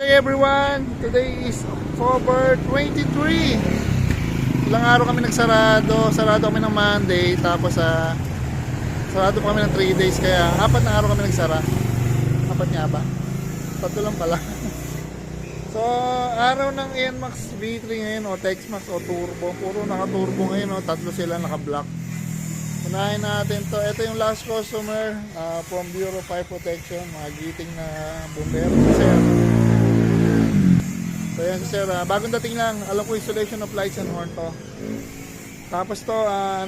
Hey everyone, today is October 23. Ilang araw kami nagsarado. Sarado kami ng Monday. Tapos sarado pa kami ng 3 days. Kaya 4 na araw kami nagsara. 4 nga ba? 3 lang pala. So araw ng NMAX V3 ngayon o Texmax o Turbo. Puro naka-turbo ngayon o. 3 sila naka-block. Unahin natin to. Ito yung last customer from Bureau Fire Protection. Mga giting na bumbero. Sir. So yan si Sir, bagong dating lang. Alam ko installation of lights and horn to. Tapos to,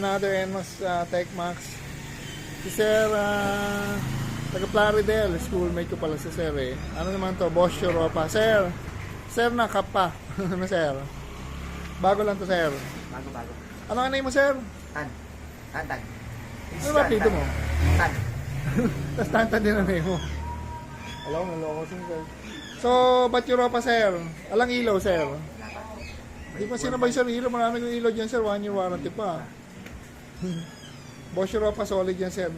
another NMAX Techmax. Si Sir, taga Plaridel, schoolmate ko pala si Sir eh. Ano naman to, Bosch Europa. Sir nakap pa. Ano Sir? Bago lang to Sir. Bago. Ano ang name mo Sir? Tan. Ano ba dito mo? Tan. Tapos Tantan din ang name mo. Alam mo, naloko si Sir. So, ba't Europa Sir? Alang ilaw Sir? Hindi pa sinabay Sir ilaw. Marami kong ilaw dyan Sir. 1 year warranty pa. Bosch Europa solid yan Sir.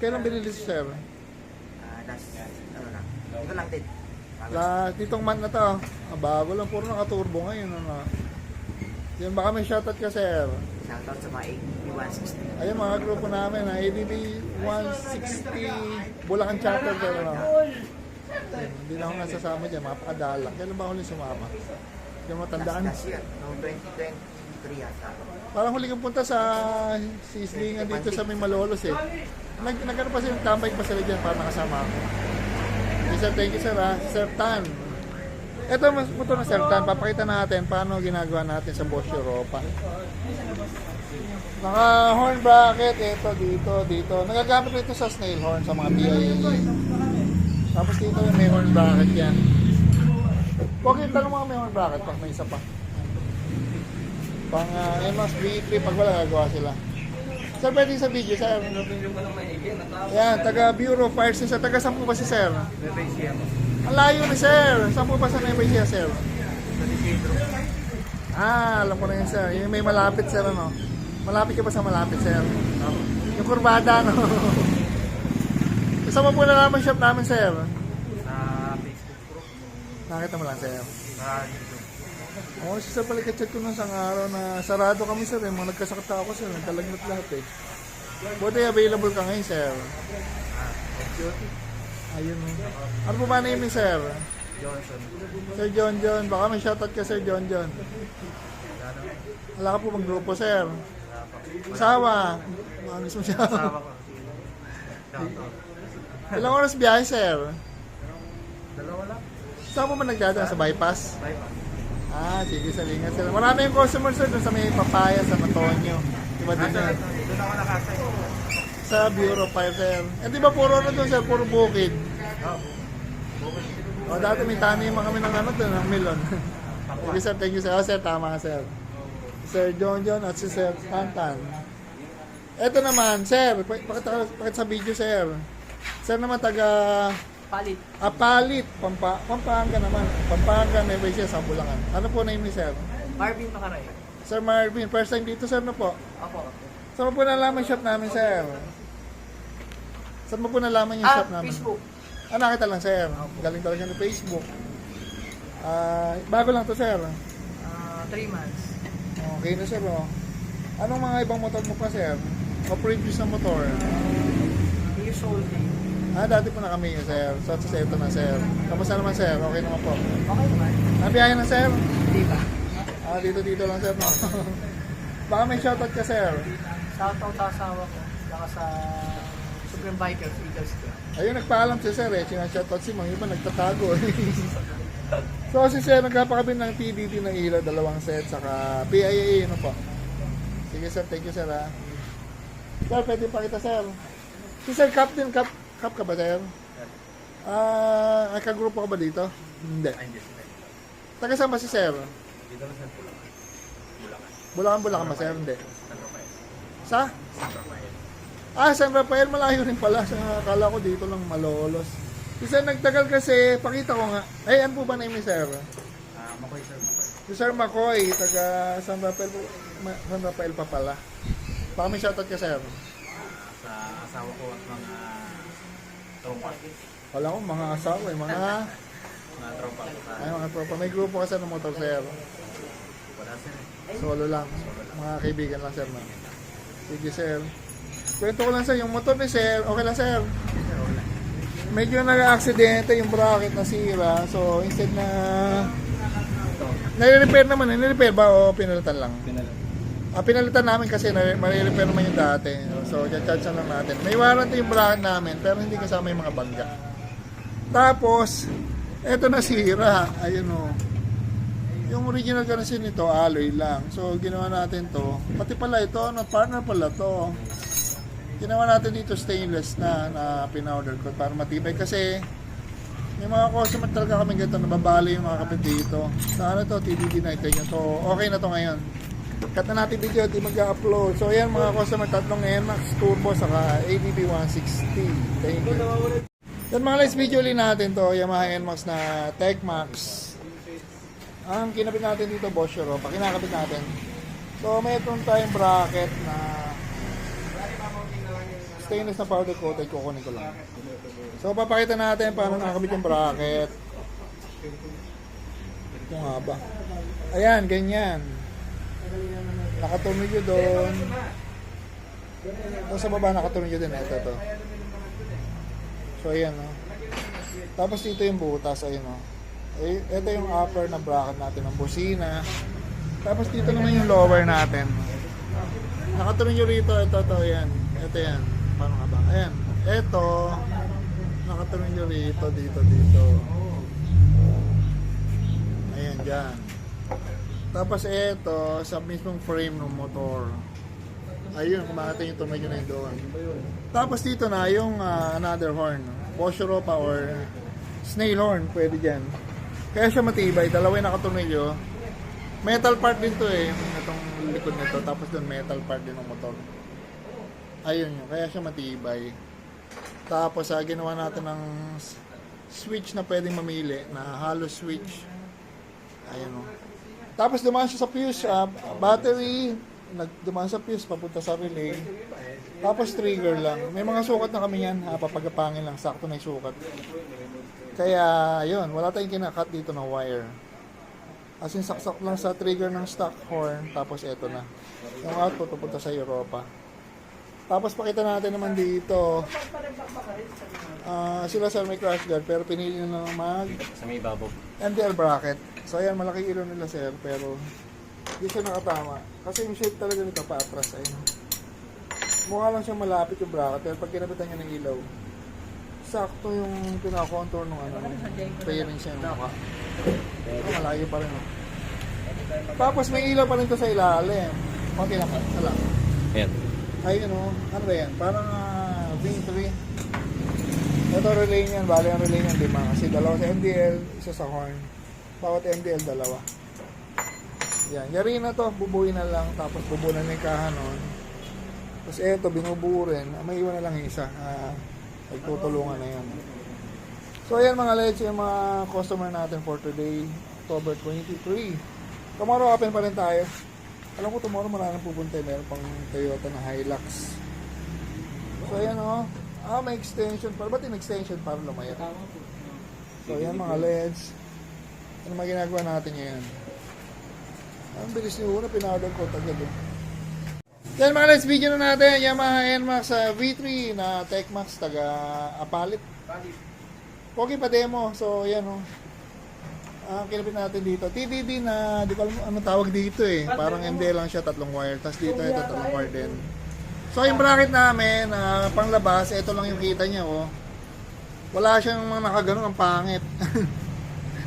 Kailan binili si Sir? Ito lang din. Ditong month na to. Bago lang. Puro naka-turbo ngayon. Yan baka may shoutout ka Sir. Shoutout sa mga ADB 160. Ayun mga grupo namin. ADB 160 Bulacan Chapter. Pero hindi na ako nasasama dyan. Mapakadala. Kailan ba huli sumama? Kaya matandaan. Last year. No, 2023 yata. Parang huli kong punta sa sislingan dito sa may Malolos eh. Nagkaroon pa sila, tambay pa sila dyan para nakasama ako. Sir, thank you Sir Sir Tan. Ito motor na Sir Tan. Papakita natin paano ginagawa natin sa Bosch Europa. Naka horn bracket. Ito, dito. Nagagamit ito sa snail horn sa mga PIA. Tapos dito may horn bracket yan. Huwag yung tanong mga may horn bracket pag may isa pa. Pang NMAX V3 pag wala gagawa sila. Sir, pwede sa video, Sir. Yan, taga Bureau Fire Station. Taga saan po ba si Sir? Ang layo ni Sir. Saan po ba sa Nevesia, Sir? Alam ko na yun, Sir. Yung may malapit, Sir, ano? Malapit ka ba sa malapit, Sir? Yung kurbada, no? Saan mo po nalaman shop namin, Sir? Sa Facebook group. Nakita mo lang, Sir. Sa YouTube. Si Sir pala ka-check ko nung isang araw na sarado kami, Sir. Mga nagkasakit ako, Sir. Nagkalagnat lahat, eh. Buti available ka ngayon, Sir. Ayun, eh. Ano po ba name ni Sir? Johnson. Sir John. Baka may shoutout ka, Sir John. Wala ka po bang grupo, Sir? Asawa. Ano gusto mo siya? Asawa ko. Shoutout. Ilang oras biyahe, Sir? 2 lang. Saan po ba nagdadaan? Sa bypass? Bye. Sige, sa lingat, Sir. Marami yung customer, Sir, dun sa may Papaya, San Antonio. Diba din yun? Doon ako nakasay. Sa Bureau Fire, Sir. Di ba puro na doon, Sir? Puro bukid. Dati may taniman kami ng doon, ng melon. Sige, Sir. Thank you, Sir. Sir, tama, Sir. Sir John at si Sir Tantan. Ito naman, Sir. Pakita sa video, Sir. Sir naman, taga... Palit. Pampanga naman. Pampanga, Nevesia, sa Bulacan. Ano po name ni Sir? Marvin Makaray. Sir Marvin, first time dito, Sir, na po? Opo. Saan mo po nalaman yung shop namin, Sir? Saan mo po nalaman yung shop namin? Facebook. Nakita lang, Sir. Galing talaga ng Facebook. Bago lang to, Sir. 3 months. Okay na, Sir. Anong mga ibang motor mo pa, Sir? O previous na motor? Years old. Dati po na kami yun, Sir. So, ito na, Sir. Kamusta naman, Sir? Okay naman po. Okay naman. Nabiyahe na, Sir? Di ba? Dito lang, Sir. No? Baka may shoutout ka, Sir. Shoutout sa asawa ko. Saka sa Supreme Bikers, Eagles ko. Ayun, nagpaalam si Sir eh. Sinashoutout si Mang. Iba nagtatago eh. So, si Sir, nagkapakabin ng TDT ng ilaw, 2 set, saka PIA, ano po. Sige, Sir. Thank you, Sir, ha. Sir, pwede pa kita, Sir. Si Sir, Captain, Cap ka ba, Sir? Ay, kagrupo ka ba dito? Hindi. Taga saan ba si Sir? Dito lang sa Bulacan ba, Sir? Hindi. Sa? San Rafael, malayo rin pala. Akala ko dito lang Malolos. Si Sir, nagtagal kasi, pakita ko nga. Ano po ba name ni Sir? Makoy, Sir. Si Sir Makoy, taga San Rafael pa pala. Baka may shoutout ka, Sir. Sa asawa ko at mga tropa. Wala ko, mga asawa, mga Mga tropa ko sa... Ay, mga tropa. May grupo ka sir ng motor sir. Wala sir. Solo lang. Mga kaibigan lang sir na. Sige sir. Kwento ko lang sir, yung motor ni sir, okay lang sir. Sir, wala. Medyo nag-aksidente yung bracket na sira. So instead na nare-repair naman, nire-repair ba o pinalitan lang? Pinala. Pinalitan namin kasi mare-repair naman yung dati. So charge lang natin. May warranty yung bracket namin pero hindi kasama yung mga bangga. Tapos eto na sira. Ayun o. Yung original kasi nito, alloy lang. So, ginawa natin to. Pati pala ito, partner pala to. Ginawa natin dito stainless na pinowder coat para matibay. Kasi, may mga customer talaga kami ganito, nababali yung mga kapit dito. Sa ano to, TDD na ito yun. So, okay na to ngayon. Cut na natin video, di mag-upload. So, yan mga customer, tatlong NMAX Turbo, saka ADB 160. Thank you. Yan mga guys, video ulit natin to. Yamaha NMAX na TechMax. Ang kinabit natin dito, Boschero, pakinakabit natin. So, may itong tayong bracket na stainless na powder coated, kukunin ko lang. So, papakita natin paano nakakabit yung bracket. Ito nga ba? Ayan, ganyan. Nakatumidyo doon. So, sa baba nakatumidyo din. Ito, to. So, ayan, no? Tapos dito yung butas, ayun, no? Ito yung upper na bracket natin ng busina. Tapos dito naman yung lower natin. Nakatuloy nyo rito. Ito, yan. Ito yan. Paano nga ba? Ayan. Ito. Nakatuloy nyo rito. Dito. Ayan, dyan. Tapos ito, sa mismong frame ng motor. Ayun, kumakita yung tuloy nyo na yung doon. Tapos dito na yung another horn. Boschero pa or snail horn. Pwede dyan. Kaya siya matibay, dalawa yung nakatornilyo. Metal part din to eh, itong likod nito. Tapos doon metal part din ng motor. Ayun yun, kaya siya matibay. Tapos ginawa natin ng switch na pwedeng mamili, na hollow switch. Ayun o. Tapos dumaan siya sa fuse, battery, dumaan sa fuse, papunta sa relay. Tapos trigger lang. May mga sukat na kami yan, papagapangin lang, sakto na yung sukat. Kaya, yun, wala tayong kinakat dito ng wire. As in, saksak lang sa trigger ng stock horn, tapos eto na. Yung output pupunta sa Europa. Tapos pakita natin naman dito. Sila sir may crash guard, pero pinili na lang Sa may babaw. MDL bracket. So ayan, malaki ilaw nila sir, pero hindi siya nakatama. Kasi yung shape talaga nito paatras. Ayun. Mukha lang siya malapit yung bracket, pero pag kinabitan niya ng ilaw, sakto yung pinakontour ng bearing siya yung mukha. Malayo pa rin. Tapos may ilaw pa rin to sa ilalim. Okay lang, isa lang. Ayan. Ayun o, ano ba yan? Parang V3. Ito relay niyan, bali ang relay niyan 5. Kasi dalawa sa MDL, isa sa horn. Bawat MDL, dalawa. Yan, yari na to, bubuin na lang. Tapos bubunan na yung kaha nun. Tapos eto, binubuo rin. May iwan na lang yung isa. Nagtutulungan na yan. So ayan mga leds, yung mga customer natin for today, October 23. Tomorrow open pa rin tayo. Alam ko tomorrow maraming pupunta. Meron pang Toyota na Hilux. So ayan o. May extension para. Ba't yung extension para lumayat? So ayan mga leds. Ano mga ginagawa natin ngayon? Ang bilis ni una, pinawag ko agad eh. Yan mga leds, video na natin. Yamaha NMAX V3 na TechMax taga Apalit. Okay pa demo. So yan o. Kinapit natin dito. TDD na, di ko alam ano tawag dito eh. Parang MD lang siya, 3 wire. Tapos dito ito, 3 wire din. So yung bracket namin, panglabas, ito lang yung kita niya oh. Wala siyang mga nakaganon, ang pangit.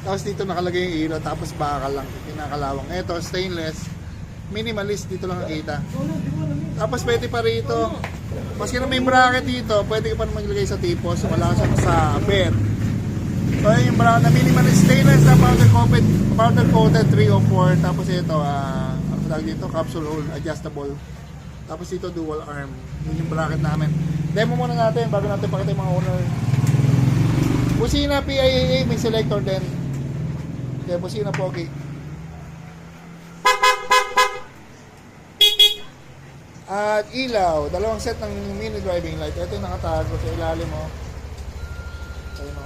Tapos dito nakalagay yung ilaw, tapos bakal lang, pinakalawang. Ito, stainless. Minimalist, dito lang nakita. Tapos pwede pa rito. Maski na may bracket dito, pwede ka pa maglagay sa tipos. Wala siyang sa bed. So yung brown na minimalist stainless na powder coated 3 o 4. Tapos ito, ano tawag dito? Capsule hole, adjustable. Tapos dito dual arm. Yun yung bracket namin. Demo muna natin bago natin pakita yung mga owner. Busina PIAA, may selector din. Okay, busina pogi. At ilaw, dalawang set ng mini driving light. Ito yung nakatago sa ilalim mo. Ayun o.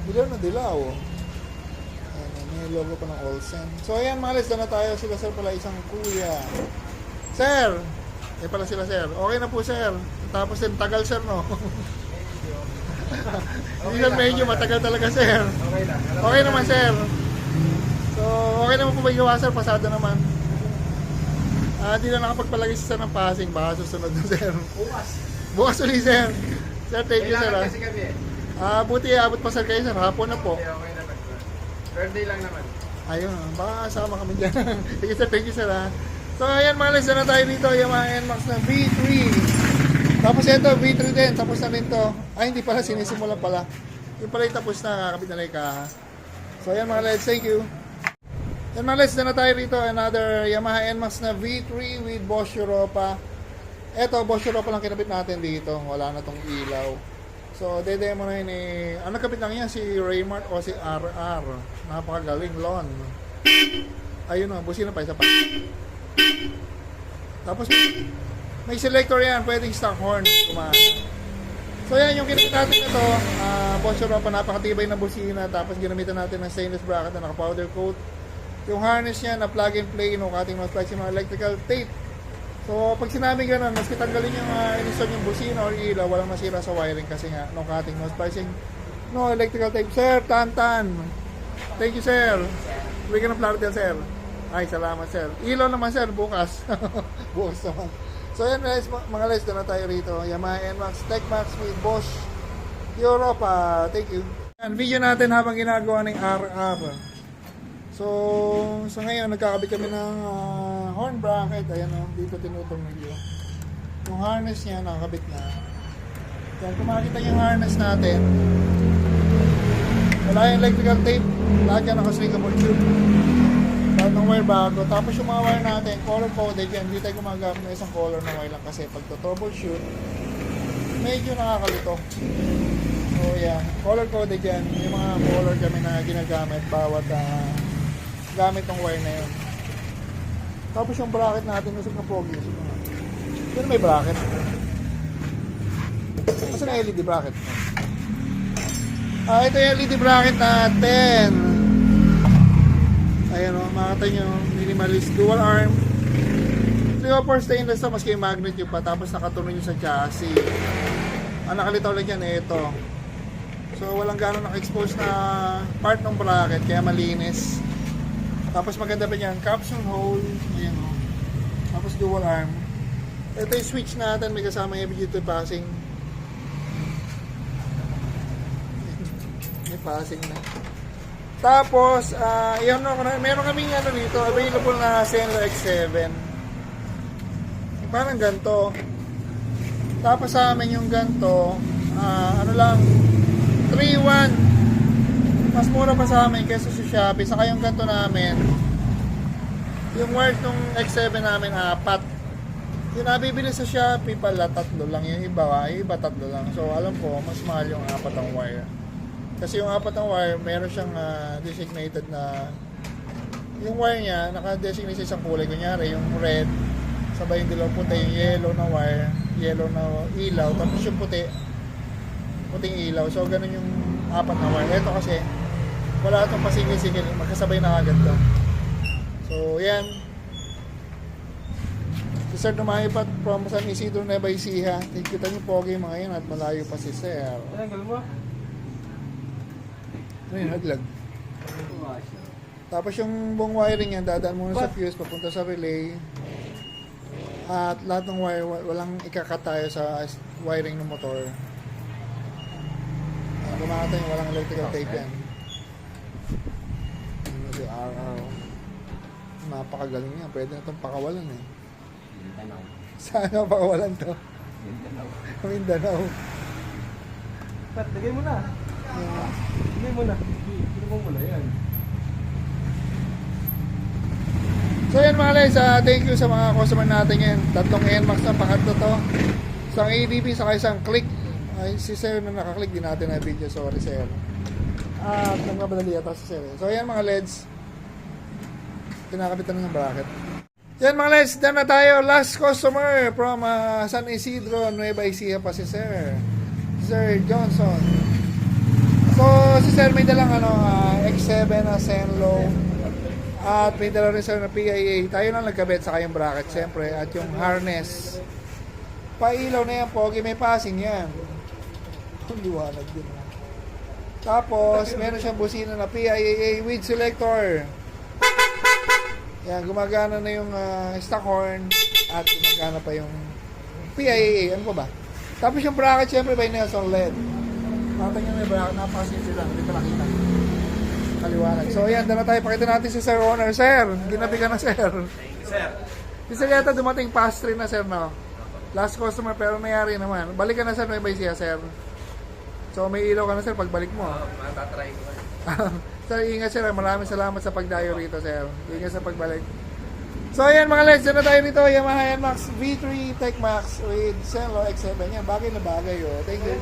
Dilaw na dilaw. May logo pa ng Olsen. So ayan mga Les, na tayo. Sila sir pala isang kuya. Sir! Eh pala sila sir. Okay na po sir. Tapos din tagal sir no. Hindi lang medyo matagal talaga sir. Okay lang. Okay naman sir. So okay naman po ba gawa sir? Pasado naman. Di na nakapagpalagay si sir ng passing. Baka susunod na sir. Bukas. Bukas ulit sir. Sir, thank you sir. Kailangan kasi kami Buti abot pa sir kayo sir. Hapon na po. Okay, okay naman. Birthday lang naman. Ayun, baka sama kami dyan. Sige sir, thank you sir ha. So ayan mga Les, na tayo dito. Yamaha NMAX na V3. Tapos ito, V3 din. Tapos na rin to. Ay, hindi pala, sinisimulan pala. Yung pala yung tapos na, kakabit na lang yung kaha. So ayan mga Les, thank you. Yan mga Les, na tayo rito. Another Yamaha NMAX na V3 with Bosch Europa. Ito, Bosch Europa lang kinabit natin dito. Wala na tong ilaw. So, demo na yun eh. Ano kapit lang yan? Si Raymart o si RR. Napakagaling, Lon. Ayun o, busina pa, isa pa. Tapos, may selector yan. Pwedeng stock horn. Kumana. So, yan yung kinabit natin ito. Bosch Europa, napakatibay na busina. Tapos, ginamitan natin ng stainless bracket na naka-powder coat. Yung harness niya na plug and play. No cutting, no splice, yung mga electrical tape. So, pag sinabi gano'n, maski tanggalin yung install yung busina or ilaw, walang masira sa wiring kasi nga, no cutting, no splicing, no electrical tape. Sir, Tantan. Thank you, sir. Bigyan ng Flardel, sir. Ay, salamat, sir. Ilaw naman, sir, bukas. Bukas naman. So, yan, guys, mga Les, na tayo rito. Yamaha NMAX TechMax with Bosch Europa. Thank you. Yan, video natin habang ginagawa ng RR. So, sa ngayon, nagkakabit kami ng horn bracket. Ayan o, dito tinutong nyo. Yung harness niya, nakakabit na. Yan, kung makikita yung harness natin, wala yung electrical tape. Lahat yan nakaswingable tube. Lahat ng wire bago. Tapos yung mga wire natin, color coded yan. Hindi tayo gumagamit ng isang color na wire lang kasi pag troubleshoot, medyo nakakalito. So, yan. Color coded yan. Yung mga color kami na ginagamit bawat gamit ng wire na yun. Tapos yung bracket natin, nusok na pogi. Yun may bracket. Kasi na LED bracket. Ito yung LED bracket natin. Ayan o, makita nyo, minimalist dual arm. 304 stainless to, maski yung magnet yun pa. Tapos nakatunog yun sa chassis. Ang nakalitaw lang yan, ito. So walang gano'n naka-expose na part ng bracket, kaya malinis. Tapos maganda pa niyan, capsule hole, ayan o. Tapos dual arm. Ito yung switch natin, may kasama yung FG2 passing. May passing na. Tapos, meron kaming dito, available na Senlo X7. Parang ganito. Tapos sa amin yung ganito, lang, 3.1. Mas mura pa sa amin kaysa sa Shopee. Saka yung ganito namin, yung wire ng X7 namin, 4. Yung nabibili sa Shopee pala, 3 lang. Yung iba 3 lang. So alam ko, mas mahal yung 4 ang wire. Kasi yung 4 ang wire, meron siyang designated na, yung wire niya, naka-designate sa isang kulay. Kunyari, yung red, sabay yung dilaw puti, yung yellow na wire, yellow na ilaw, tapos yung puting ilaw. So ganun yung 4 na wire. Ito kasi, wala itong pasingil-singil, magkasabay na agad to. So, yan. Si Sir Dumahipat from San Isidro, Nueva Ecija. Kita niyo pogi mga yan at malayo pa si Sir. Tanggal mo? Ano yun, haglag. Tapos yung buong wiring yan, dadaan muna sa fuse, papunta sa relay. At lahat ng wire, walang ikakatayo sa wiring ng motor. Kumakata yung walang electrical tape yan. Si RR. Napakagaling niya. Pwede na itong pakawalan eh. Mindanao. Saan na pakawalan to? Mindanao. Mindanao. Pat, lagay mo na. Lagay mo na. Lagay mo na yan. So yan mga guys, thank you sa mga customer natin yan. 3 NMAX na pangatlo to. Isang ADB saka isang click. Ay, si Sir na nakaklik din natin na video. Sorry Sir. At nagmamadali ata si Sir. So yan mga LEDs. Kinakabitan ng bracket. Yan mga LEDs, dyan na tayo. Last customer from San Isidro, Nueva Ecija pa si Sir. Sir Johnson. So si Sir may dalang X7 na Zenlo. At may dala rin sila na PIA. Tayo lang nagkabit sa kayong bracket, siyempre. At yung harness. Pailaw na yan, pogi. May passing yan. Ang liwanag din. Tapos, meron siyang busina na PIA with selector. Yan, gumagana na yung stock horn. At gumagana pa yung PIA. Ano pa ba? Tapos yung bracket, siyempre, by Nelson LED. Natin yung may bracket. Napakasimple lang. Hindi pa nakita. Kaliwanag. So, ayan. Dala tayo. Pakita natin si Sir Honor. Sir, ginabi ka na, sir. Sir. Si Sir yata dumating past 3 na, sir, no? Last customer, pero nangyari naman. Balik ka na, sir. May bay siya, sir. So, may ilaw ka na, sir, pagbalik mo. Matatry ko. Sir, ingat, sir. Maraming salamat sa pagdayo rito, sir. Ingat sa pagbalik. So, ayan, mga legs. Dyan na tayo rito. Yamaha NMAX V3 Tech Max with Zenlo X7. Yan, bagay na bagay, oh. Thank you.